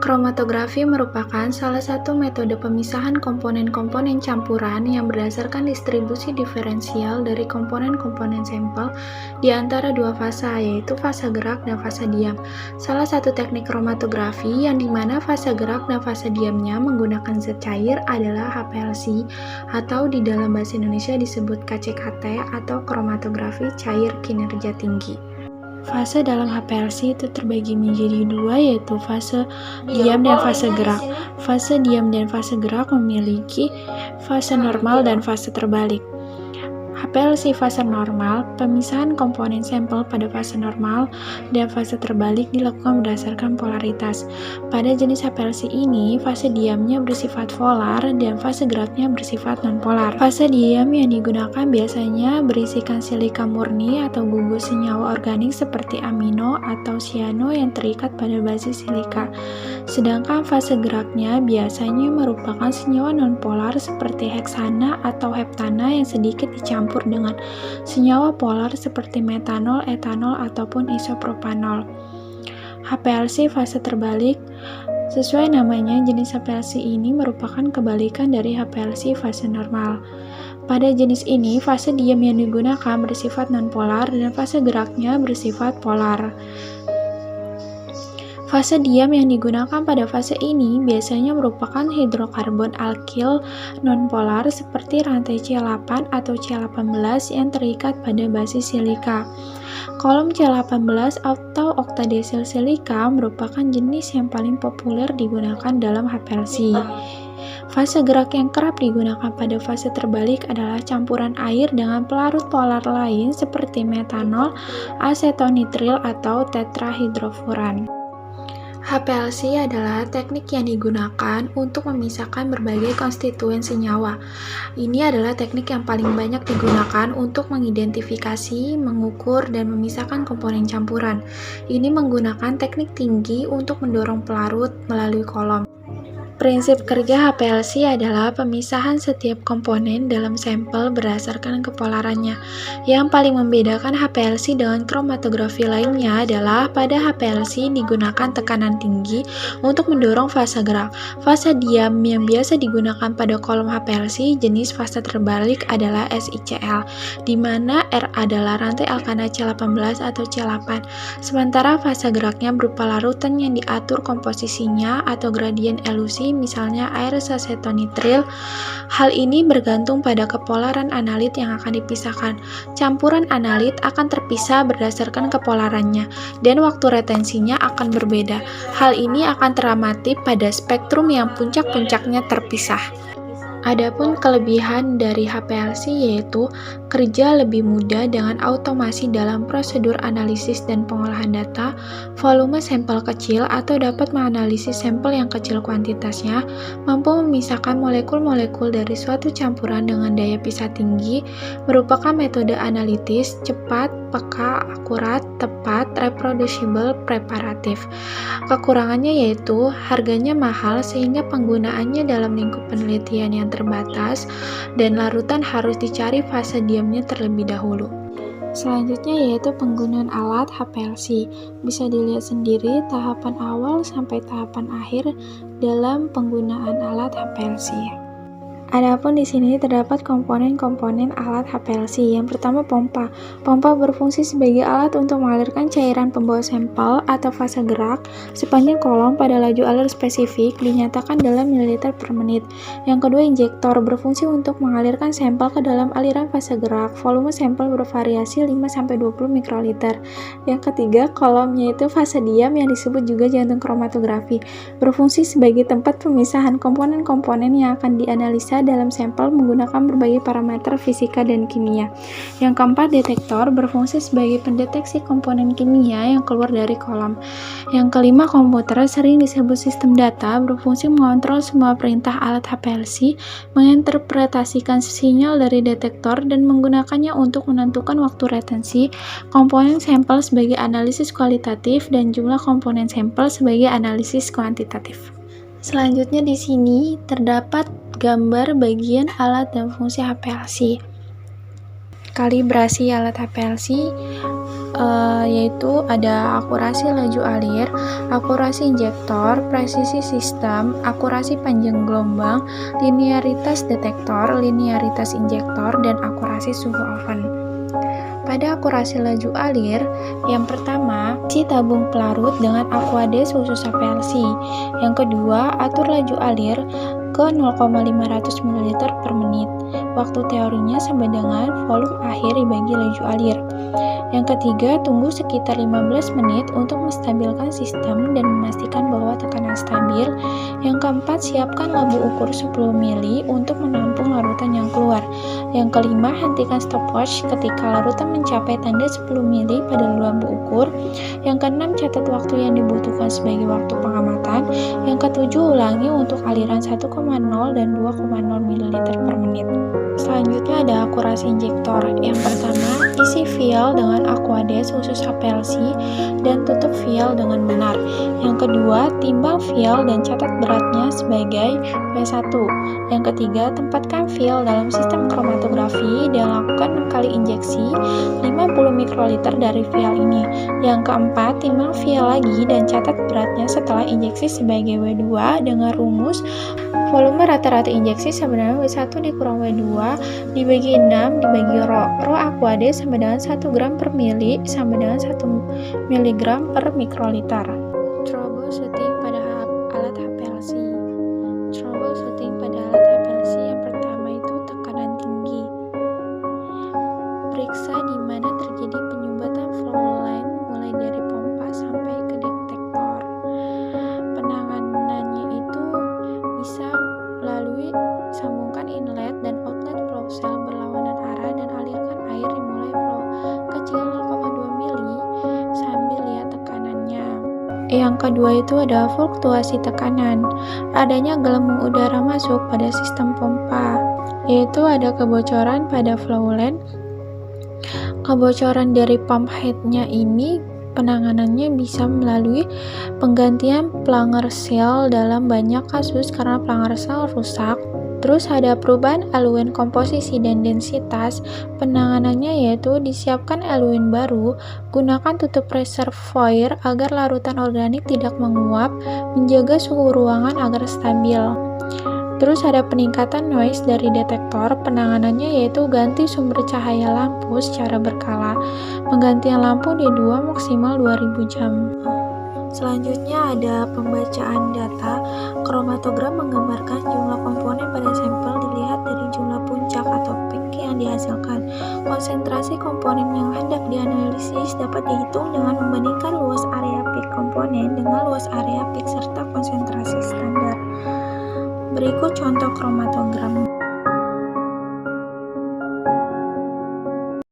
Kromatografi merupakan salah satu metode pemisahan komponen-komponen campuran yang berdasarkan distribusi diferensial dari komponen-komponen sampel di antara dua fasa, yaitu fase gerak dan fase diam. Salah satu teknik kromatografi yang dimana fase gerak dan fase diamnya menggunakan zat cair adalah HPLC, atau di dalam bahasa Indonesia disebut KCKT atau kromatografi cair kinerja tinggi. Fase dalam HPLC itu terbagi menjadi dua, yaitu fase diam dan fase gerak. Fase diam dan fase gerak memiliki fase normal dan fase terbalik. HPLC fase normal, pemisahan komponen sampel pada fase normal dan fase terbalik dilakukan berdasarkan polaritas. Pada jenis HPLC ini, fase diamnya bersifat polar dan fase geraknya bersifat nonpolar. Fase diam yang digunakan biasanya berisikan silika murni atau gugus senyawa organik seperti amino atau cyano yang terikat pada basis silika. Sedangkan fase geraknya biasanya merupakan senyawa nonpolar seperti heksana atau heptana yang sedikit dicampur dengan senyawa polar seperti metanol, etanol, ataupun isopropanol. HPLC fase terbalik. Sesuai namanya, jenis HPLC ini merupakan kebalikan dari HPLC fase normal. Pada jenis ini, fase diam yang digunakan bersifat nonpolar dan fase geraknya bersifat polar. Fase diam yang digunakan pada fase ini biasanya merupakan hidrokarbon alkil nonpolar seperti rantai C8 atau C18 yang terikat pada basis silika. Kolom C18 atau oktadesil silika merupakan jenis yang paling populer digunakan dalam HPLC. Fase gerak yang kerap digunakan pada fase terbalik adalah campuran air dengan pelarut polar lain seperti metanol, asetonitril, atau tetrahidrofuran. HPLC adalah teknik yang digunakan untuk memisahkan berbagai konstituen senyawa. Ini adalah teknik yang paling banyak digunakan untuk mengidentifikasi, mengukur, dan memisahkan komponen campuran. Ini menggunakan teknik tinggi untuk mendorong pelarut melalui kolom. Prinsip kerja HPLC adalah pemisahan setiap komponen dalam sampel berdasarkan kepolarannya. Yang paling membedakan HPLC dengan kromatografi lainnya adalah pada HPLC digunakan tekanan tinggi untuk mendorong fase gerak. Fase diam yang biasa digunakan pada kolom HPLC jenis fase terbalik adalah SICL, di mana R adalah rantai alkana C18 atau C8. Sementara fase geraknya berupa larutan yang diatur komposisinya atau gradien elusi, misalnya air asetonitril. Hal ini bergantung pada kepolaran analit yang akan dipisahkan. Campuran analit akan terpisah berdasarkan kepolarannya, dan waktu retensinya akan berbeda. Hal ini akan teramati pada spektrum yang puncak-puncaknya terpisah. Adapun kelebihan dari HPLC yaitu kerja lebih mudah dengan automasi dalam prosedur analisis dan pengolahan data, volume sampel kecil atau dapat menganalisis sampel yang kecil kuantitasnya, mampu memisahkan molekul-molekul dari suatu campuran dengan daya pisah tinggi, merupakan metode analitis, cepat, peka, akurat, tepat, reproducible, preparatif. Kekurangannya yaitu harganya mahal sehingga penggunaannya dalam lingkup penelitian yang terbatas dan larutan harus dicari fase diamnya terlebih dahulu. Selanjutnya yaitu penggunaan alat HPLC. Bisa dilihat sendiri tahapan awal sampai tahapan akhir dalam penggunaan alat HPLC. Adapun di sini terdapat komponen-komponen alat HPLC. Yang pertama, pompa. Pompa berfungsi sebagai alat untuk mengalirkan cairan pembawa sampel atau fase gerak sepanjang kolom pada laju alir spesifik dinyatakan dalam mililiter per menit. Yang kedua, injektor berfungsi untuk mengalirkan sampel ke dalam aliran fase gerak. Volume sampel bervariasi 5-20 mikroliter. Yang ketiga, kolom, yaitu fase diam yang disebut juga jantung kromatografi. Berfungsi sebagai tempat pemisahan komponen-komponen yang akan dianalisa dalam sampel menggunakan berbagai parameter fisika dan kimia. Yang keempat, detektor berfungsi sebagai pendeteksi komponen kimia yang keluar dari kolom. Yang kelima, komputer sering disebut sistem data, berfungsi mengontrol semua perintah alat HPLC, menginterpretasikan sinyal dari detektor dan menggunakannya untuk menentukan waktu retensi, komponen sampel sebagai analisis kualitatif dan jumlah komponen sampel sebagai analisis kuantitatif. Selanjutnya di sini terdapat gambar bagian alat dan fungsi HPLC. Kalibrasi alat HPLC. yaitu ada akurasi laju alir, akurasi injektor, presisi sistem, akurasi panjang gelombang, linearitas detektor, linearitas injektor, dan akurasi suhu oven. Pada akurasi laju alir, yang pertama, isi tabung pelarut dengan aquades khusus APLC. Yang kedua, atur laju alir ke 0,500 ml per menit. Waktu teorinya sama dengan volume akhir dibagi laju alir. Yang ketiga, tunggu sekitar 15 menit untuk menstabilkan sistem dan memastikan bahwa tekanan stabil. Yang keempat, siapkan labu ukur 10 ml untuk menampung larutan yang keluar. Yang kelima, hentikan stopwatch ketika larutan mencapai tanda 10 ml pada labu ukur. Yang keenam, catat waktu yang dibutuhkan sebagai waktu pengamatan. Yang ketujuh, ulangi untuk aliran 1,0 dan 2,0 ml per menit. Selanjutnya ada akurasi injektor. Yang pertama, isi vial dengan aquades khusus APLC dan tutup vial dengan benar. Yang kedua, timbang vial dan catat beratnya sebagai V1. Yang ketiga, tempatkan vial dalam sistem kromatografi dan lakukan 6 kali injeksi 50 mikroliter dari vial ini. Yang keempat, timbang vial lagi dan catat beratnya setelah injeksi sebagai W2 dengan rumus volume rata-rata injeksi sama dengan W1 dikurang W2 dibagi 6 dibagi rho. Rho aquades sama dengan 1 gram per mili sama dengan 1 mg per mikroliter. Troubleshooting pada alat HPLC. Troubleshooting pada alat HPLC yang pertama itu tekanan tinggi. Periksa di mana terjadi penyumbatan flow line mulai dari pompa sampai ke detektor. Penanganannya itu bisa melalui sambungkan inlet dan outlet flow cell berlawanan arah dan alirkan air dimulai flow kecil 0,2 mili sambil lihat tekanannya. Yang kedua itu ada fluktuasi tekanan. Adanya gelembung udara masuk pada sistem pompa, yaitu ada kebocoran pada flow line. Kebocoran dari pump head-nya ini penanganannya bisa melalui penggantian plunger seal dalam banyak kasus karena plunger seal rusak. Terus ada perubahan eluin komposisi dan densitas. Penanganannya yaitu disiapkan eluin baru, gunakan tutup reservoir agar larutan organik tidak menguap, menjaga suhu ruangan agar stabil. Terus ada peningkatan noise dari detektor. Penanganannya yaitu ganti sumber cahaya lampu secara berkala. Penggantian lampu D2 maksimal 2000 jam. Selanjutnya ada pembacaan data. Kromatogram menggambarkan jumlah komponen pada sampel dilihat dari jumlah puncak atau peak yang dihasilkan. Konsentrasi komponen yang hendak dianalisis dapat dihitung dengan membandingkan luas area peak komponen dengan luas area peak serta konsentrasi standar. Berikut contoh kromatogram.